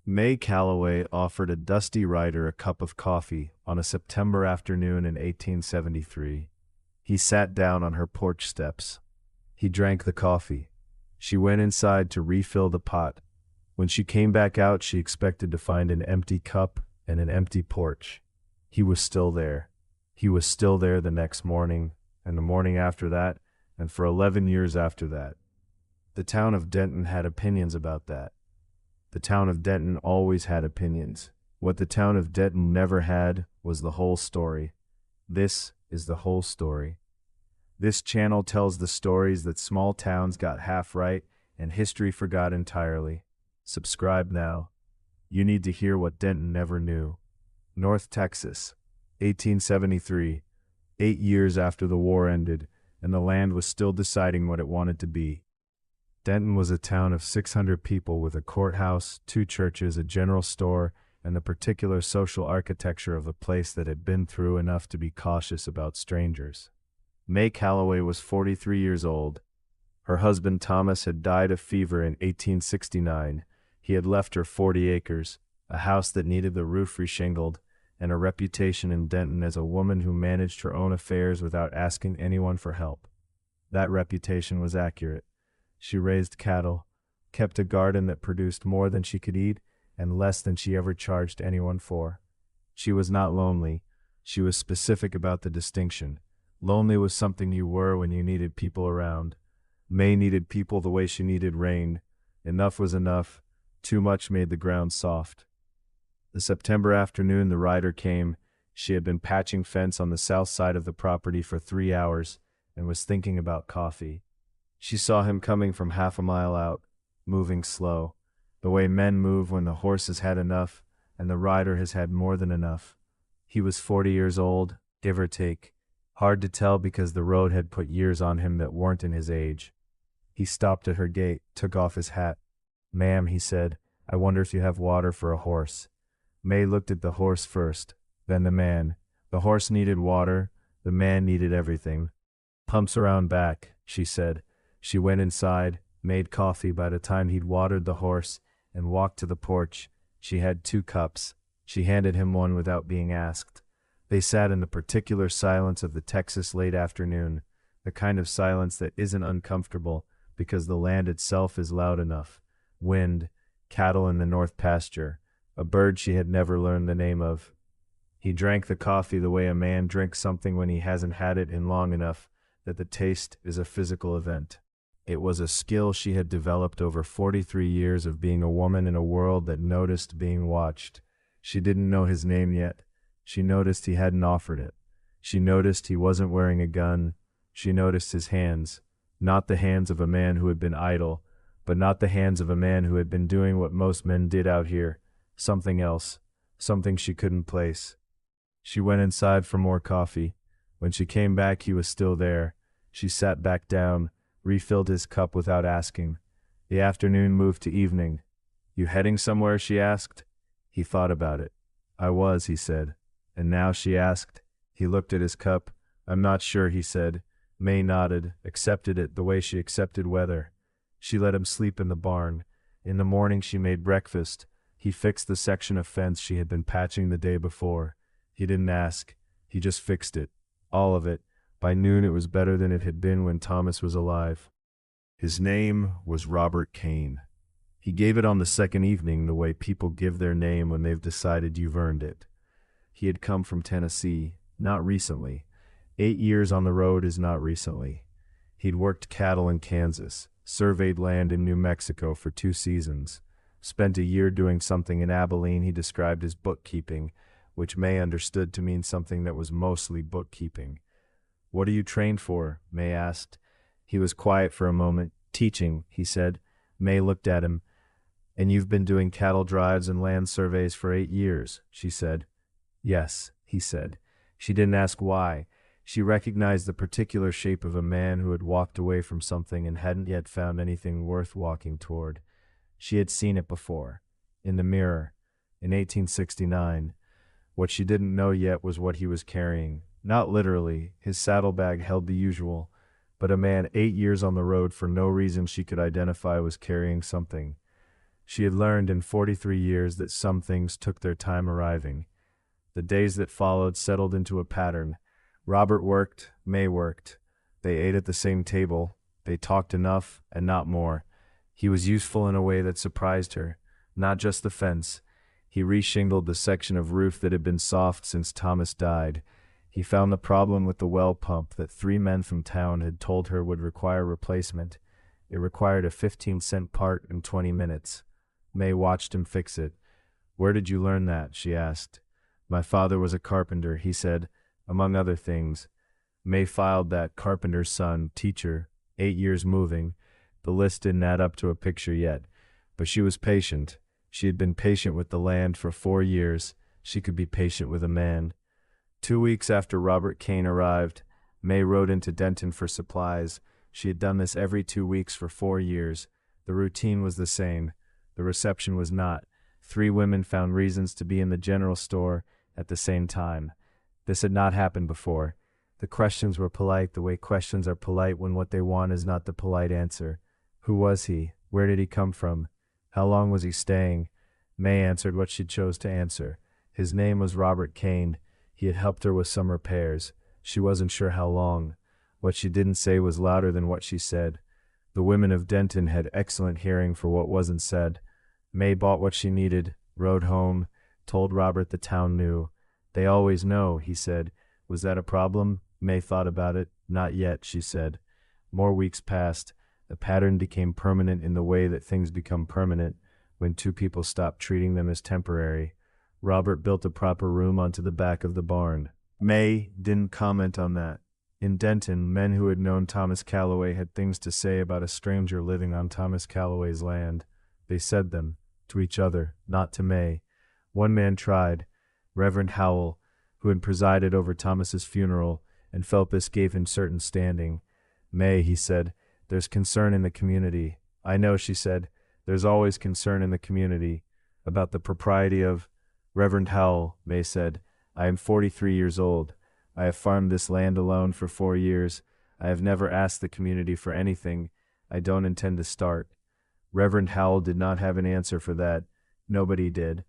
May Calloway offered a dusty rider a cup of coffee on a September afternoon in 1873. He sat down on her porch steps. He drank the coffee. She went inside to refill the pot. When she came back out, she expected to find an empty cup and an empty porch. He was still there. He was still there the next morning, and the morning after that, and for 11 years after that. The town of Denton had opinions about that. The town of Denton always had opinions. What the town of Denton never had was the whole story. This is the whole story. This channel tells the stories that small towns got half right and history forgot entirely. Subscribe now. You need to hear what Denton never knew. North Texas, 1873, 8 years after the war ended, and the land was still deciding what it wanted to be. Denton was a town of 600 people with a courthouse, 2 churches, a general store, and the particular social architecture of a place that had been through enough to be cautious about strangers. May Calloway was 43 years old. Her husband Thomas had died of fever in 1869. He had left her 40 acres, a house that needed the roof reshingled, and a reputation in Denton as a woman who managed her own affairs without asking anyone for help. That reputation was accurate. She raised cattle, kept a garden that produced more than she could eat and less than she ever charged anyone for. She was not lonely. She was specific about the distinction. Lonely was something you were when you needed people around. May needed people the way she needed rain. Enough was enough. Too much made the ground soft. The September afternoon the rider came. She had been patching fence on the south side of the property for 3 hours and was thinking about coffee. She saw him coming from half a mile out, moving slow, the way men move when the horse has had enough and the rider has had more than enough. He was 40 years old, give or take. Hard to tell because the road had put years on him that weren't in his age. He stopped at her gate, took off his hat. "Ma'am," he said, "I wonder if you have water for a horse." May looked at the horse first, then the man. The horse needed water, the man needed everything. "Pumps around back," she said. She went inside, made coffee by the time he'd watered the horse, and walked to the porch. She had 2 cups. She handed him one without being asked. They sat in the particular silence of the Texas late afternoon, the kind of silence that isn't uncomfortable because the land itself is loud enough. Wind, cattle in the north pasture, a bird she had never learned the name of. He drank the coffee the way a man drinks something when he hasn't had it in long enough that the taste is a physical event. It was a skill she had developed over 43 years of being a woman in a world that noticed being watched. She didn't know his name yet. She noticed he hadn't offered it. She noticed he wasn't wearing a gun. She noticed his hands, not the hands of a man who had been idle, but not the hands of a man who had been doing what most men did out here, something else, something she couldn't place. She went inside for more coffee. When she came back, he was still there. She sat back down, refilled his cup without asking. The afternoon moved to evening. "You heading somewhere?" she asked. He thought about it. "I was," he said. "And now?" she asked. He looked at his cup. "I'm not sure," he said. May nodded, accepted it the way she accepted weather. She let him sleep in the barn. In the morning she made breakfast. He fixed the section of fence she had been patching the day before. He didn't ask. He just fixed it. All of it. By noon it was better than it had been when Thomas was alive. His name was Robert Kane. He gave it on the second evening the way people give their name when they've decided you've earned it. He had come from Tennessee, not recently. 8 years on the road is not recently. He'd worked cattle in Kansas, surveyed land in New Mexico for 2 seasons, spent a year doing something in Abilene he described as bookkeeping, which May understood to mean something that was mostly bookkeeping. "What are you trained for?" May asked. He was quiet for a moment. "Teaching," he said. May looked at him. "And you've been doing cattle drives and land surveys for 8 years, she said. "Yes," he said. She didn't ask why. She recognized the particular shape of a man who had walked away from something and hadn't yet found anything worth walking toward. She had seen it before, in the mirror, in 1869. What she didn't know yet was what he was carrying. Not literally, his saddlebag held the usual, but a man 8 years on the road for no reason she could identify was carrying something. She had learned in 43 years that some things took their time arriving. The days that followed settled into a pattern. Robert worked, May worked. They ate at the same table. They talked enough and not more. He was useful in a way that surprised her. Not just the fence. He reshingled the section of roof that had been soft since Thomas died. He found the problem with the well pump that 3 men from town had told her would require replacement. It required a 15-cent part in 20 minutes. May watched him fix it. "Where did you learn that?" she asked. "My father was a carpenter," he said, among other things. May filed that carpenter's son, teacher, 8 years moving. The list didn't add up to a picture yet, but she was patient. She had been patient with the land for 4 years. She could be patient with a man. 2 weeks after Robert Kane arrived, May rode into Denton for supplies. She had done this every 2 weeks for 4 years. The routine was the same. The reception was not. 3 women found reasons to be in the general store at the same time. This had not happened before. The questions were polite the way questions are polite when what they want is not the polite answer. Who was he? Where did he come from? How long was he staying? May answered what she chose to answer. His name was Robert Kane. He had helped her with some repairs. She wasn't sure how long. What she didn't say was louder than what she said. The women of Denton had excellent hearing for what wasn't said. May bought what she needed, rode home, told Robert the town knew. "They always know," he said. "Was that a problem?" May thought about it. "Not yet," she said. More weeks passed. The pattern became permanent in the way that things become permanent when 2 people stop treating them as temporary. Robert built a proper room onto the back of the barn. May didn't comment on that. In Denton, men who had known Thomas Calloway had things to say about a stranger living on Thomas Calloway's land. They said them to each other, not to May. One man tried, Reverend Howell, who had presided over Thomas's funeral and felt this gave him certain standing. "May," he said, "there's concern in the community." "I know," she said, "there's always concern in the community about the propriety of—" "Reverend Howell," May said, "I am 43 years old. I have farmed this land alone for 4 years. I have never asked the community for anything. I don't intend to start." Reverend Howell did not have an answer for that. Nobody did.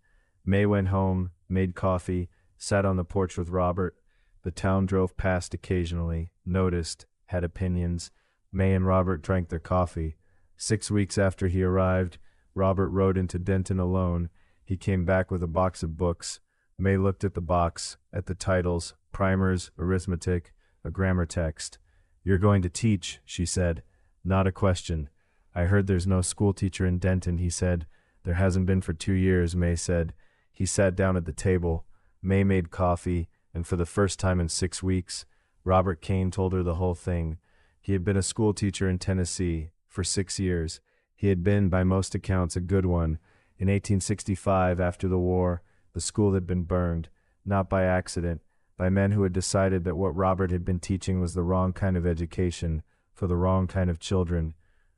May went home, made coffee, sat on the porch with Robert. The town drove past occasionally, noticed, had opinions. May and Robert drank their coffee. 6 weeks after he arrived, Robert rode into Denton alone. He came back with a box of books. May looked at the box, at the titles, primers, arithmetic, a grammar text. "You're going to teach," she said. "Not a question." "I heard there's no school teacher in Denton," he said. "There hasn't been for 2 years," May said. He sat down at the table. May made coffee, and for the first time in 6 weeks, Robert Kane told her the whole thing. He had been a school teacher in Tennessee for 6 years. He had been, by most accounts, a good one. In 1865, after the war, the school had been burned, not by accident, by men who had decided that what Robert had been teaching was the wrong kind of education, for the wrong kind of children.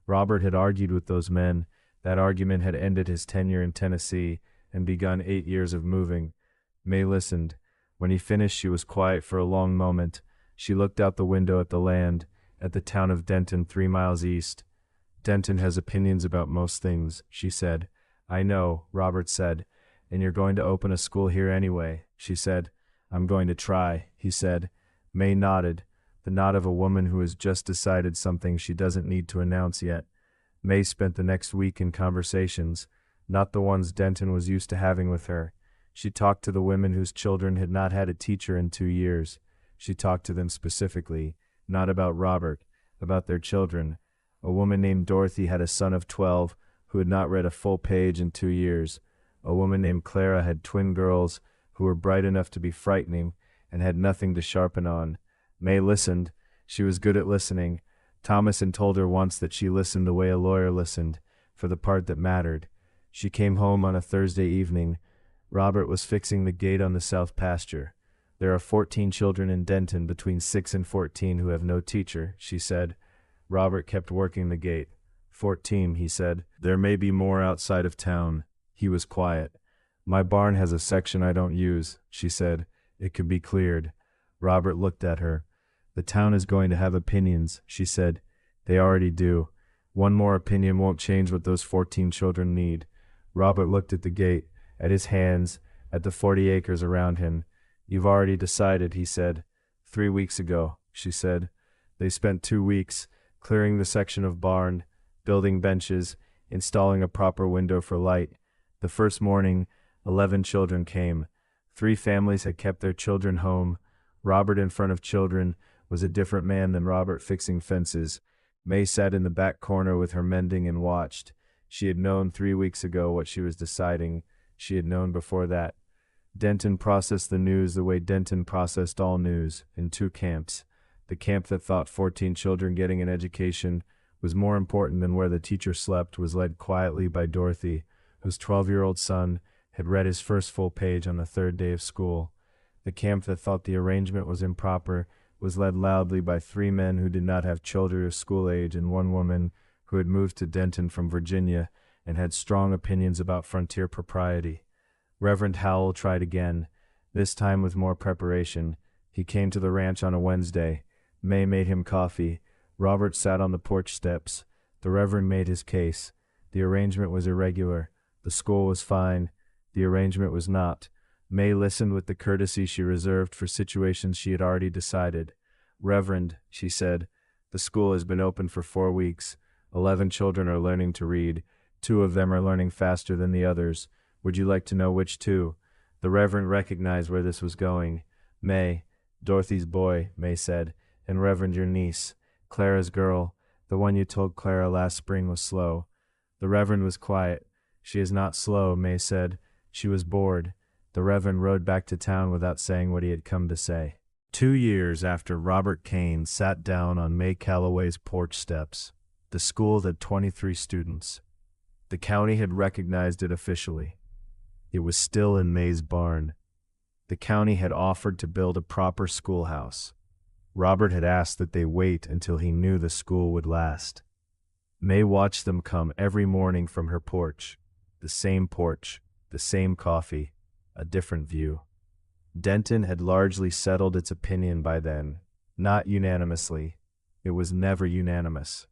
Robert had argued with those men. That argument had ended his tenure in Tennessee and begun 8 years of moving. May listened. When he finished, she was quiet for a long moment. She looked out the window at the land, at the town of Denton 3 miles east. "Denton has opinions about most things," she said. "I know," Robert said. "And you're going to open a school here anyway," she said. "I'm going to try," he said. May nodded, the nod of a woman who has just decided something she doesn't need to announce yet. May spent the next week in conversations, not the ones Denton was used to having with her. She talked to the women whose children had not had a teacher in 2 years. She talked to them specifically, not about Robert, about their children. A woman named Dorothy had a son of 12 who had not read a full page in 2 years. A woman named Clara had twin girls who were bright enough to be frightening and had nothing to sharpen on. May listened. She was good at listening. Thomas had told her once that she listened the way a lawyer listened, for the part that mattered. She came home on a Thursday evening. Robert was fixing the gate on the south pasture. "There are 14 children in Denton between 6 and 14 who have no teacher," she said. Robert kept working the gate. 14, he said. "There may be more outside of town." He was quiet. "My barn has a section I don't use," she said. "It could be cleared." Robert looked at her. "The town is going to have opinions," she said. "They already do. One more opinion won't change what those 14 children need. Robert looked at the gate, at his hands, at the 40 acres around him. You've already decided, he said. 3 weeks ago, she said. They spent 2 weeks clearing the section of barn, building benches, installing a proper window for light. The first morning, 11 children came. 3 families had kept their children home. Robert in front of children was a different man than Robert fixing fences. May sat in the back corner with her mending and watched. She had known 3 weeks ago what she was deciding. She had known before that. Denton processed the news the way Denton processed all news, in 2 camps. The camp that thought 14 children getting an education was more important than where the teacher slept was led quietly by Dorothy, whose 12-year-old son had read his first full page on the 3rd day of school. The camp that thought the arrangement was improper was led loudly by 3 men who did not have children of school age and 1 woman who had moved to Denton from Virginia and had strong opinions about frontier propriety. Reverend Howell tried again, this time with more preparation. He came to the ranch on a Wednesday. May made him coffee. Robert sat on the porch steps. The Reverend made his case. The arrangement was irregular. The school was fine. The arrangement was not. May listened with the courtesy she reserved for situations she had already decided. Reverend, she said, the school has been open for 4 weeks. 11 children are learning to read. 2 of them are learning faster than the others. Would you like to know which 2? The Reverend recognized where this was going. May, Dorothy's boy, May said, and Reverend your niece, Clara's girl, the one you told Clara last spring was slow. The Reverend was quiet. She is not slow, May said. She was bored. The Reverend rode back to town without saying what he had come to say. 2 years after Robert Kane sat down on May Calloway's porch steps, the school had 23 students. The county had recognized it officially. It was still in May's barn. The county had offered to build a proper schoolhouse. Robert had asked that they wait until he knew the school would last. May watched them come every morning from her porch. The same coffee, a different view. Denton had largely settled its opinion by then, not unanimously. It was never unanimous.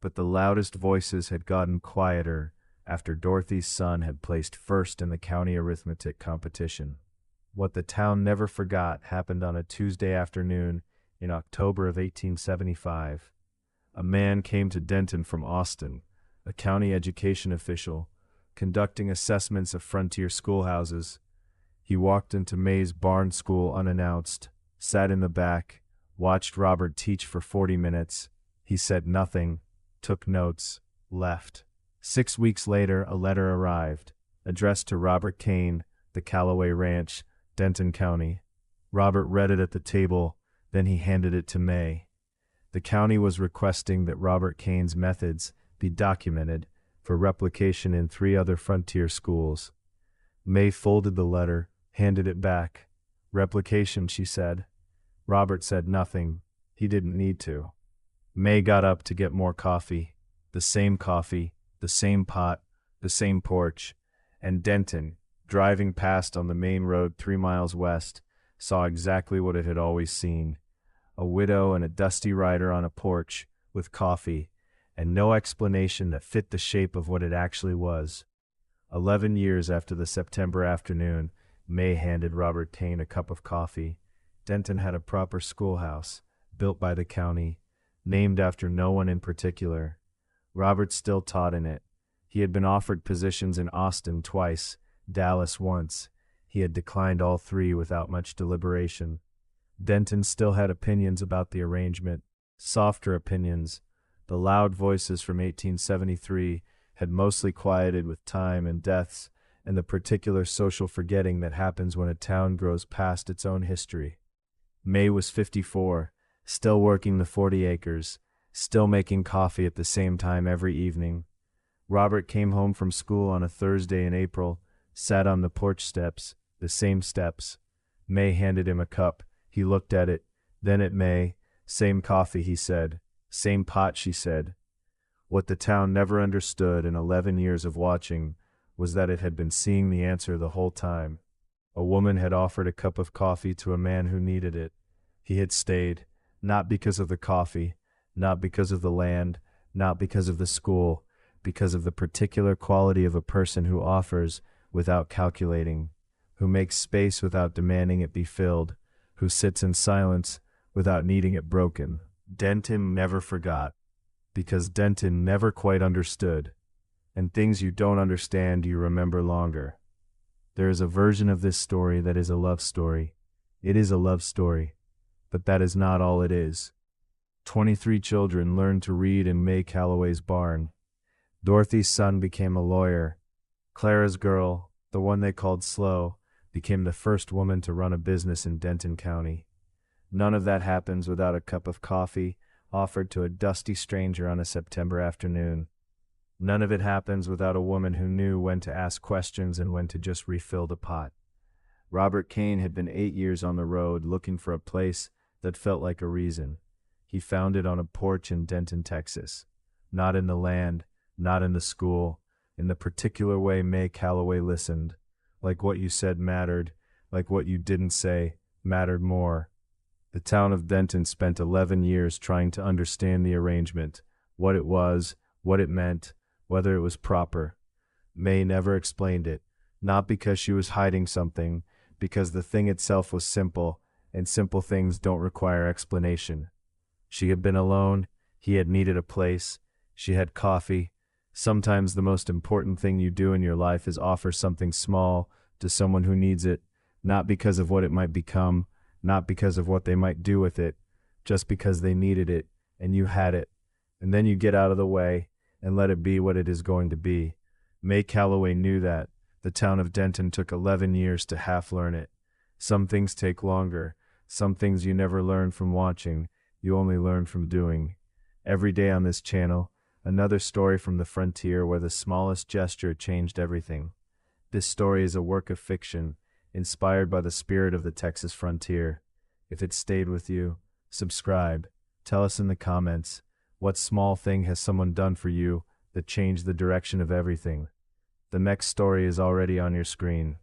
But the loudest voices had gotten quieter after Dorothy's son had placed first in the county arithmetic competition. What the town never forgot happened on a Tuesday afternoon in October of 1875. A man came to Denton from Austin, a county education official, conducting assessments of frontier schoolhouses. He walked into May's barn school unannounced, sat in the back, watched Robert teach for 40 minutes. He said nothing, took notes, left. 6 weeks later, a letter arrived, addressed to Robert Kane, the Calloway Ranch, Denton County. Robert read it at the table, then he handed it to May. The county was requesting that Robert Kane's methods be documented for replication in 3 other frontier schools. May folded the letter, handed it back. Replication, she said. Robert said nothing. He didn't need to. May got up to get more coffee, the same pot, the same porch, and Denton, driving past on the main road 3 miles west, saw exactly what it had always seen. A widow and a dusty rider on a porch, with coffee, and no explanation that fit the shape of what it actually was. 11 years after the September afternoon, May handed Robert Kane a cup of coffee. Denton had a proper schoolhouse, built by the county, named after no one in particular. Robert still taught in it. He had been offered positions in Austin twice, Dallas once. He had declined all 3 without much deliberation. Denton still had opinions about the arrangement, softer opinions. The loud voices from 1873 had mostly quieted with time and deaths and the particular social forgetting that happens when a town grows past its own history. May was 54, still working the 40 acres, still making coffee at the same time every evening. Robert came home from school on a Thursday in April, sat on the porch steps, the same steps. May handed him a cup. He looked at it, then at May. Same coffee, he said. Same pot, she said. What the town never understood in 11 years of watching was that it had been seeing the answer the whole time. A woman had offered a cup of coffee to a man who needed it. He had stayed, not because of the coffee, not because of the land, not because of the school, because of the particular quality of a person who offers without calculating, who makes space without demanding it be filled, who sits in silence without needing it broken. Denton never forgot, because Denton never quite understood, and things you don't understand you remember longer. There is a version of this story that is a love story. It is a love story, but that is not all it is. 23 children learned to read in May Calloway's barn. Dorothy's son became a lawyer. Clara's girl, the one they called Slow, became the first woman to run a business in Denton County. None of that happens without a cup of coffee offered to a dusty stranger on a September afternoon. None of it happens without a woman who knew when to ask questions and when to just refill the pot. Robert Kane had been 8 years on the road looking for a place that felt like a reason. He found it on a porch in Denton, Texas. Not in the land, not in the school, in the particular way May Calloway listened. Like what you said mattered, like what you didn't say mattered more. The town of Denton spent 11 years trying to understand the arrangement, what it was, what it meant, whether it was proper. May never explained it, not because she was hiding something, because the thing itself was simple, and simple things don't require explanation. She had been alone, he had needed a place, she had coffee. Sometimes the most important thing you do in your life is offer something small to someone who needs it, not because of what it might become, not because of what they might do with it, just because they needed it, and you had it. And then you get out of the way and let it be what it is going to be. May Calloway knew that. The town of Denton took 11 years to half learn it. Some things take longer. Some things you never learn from watching, you only learn from doing. Every day on this channel, another story from the frontier where the smallest gesture changed everything. This story is a work of fiction, inspired by the spirit of the Texas frontier. If it stayed with you, subscribe. Tell us in the comments, what small thing has someone done for you that changed the direction of everything? The next story is already on your screen.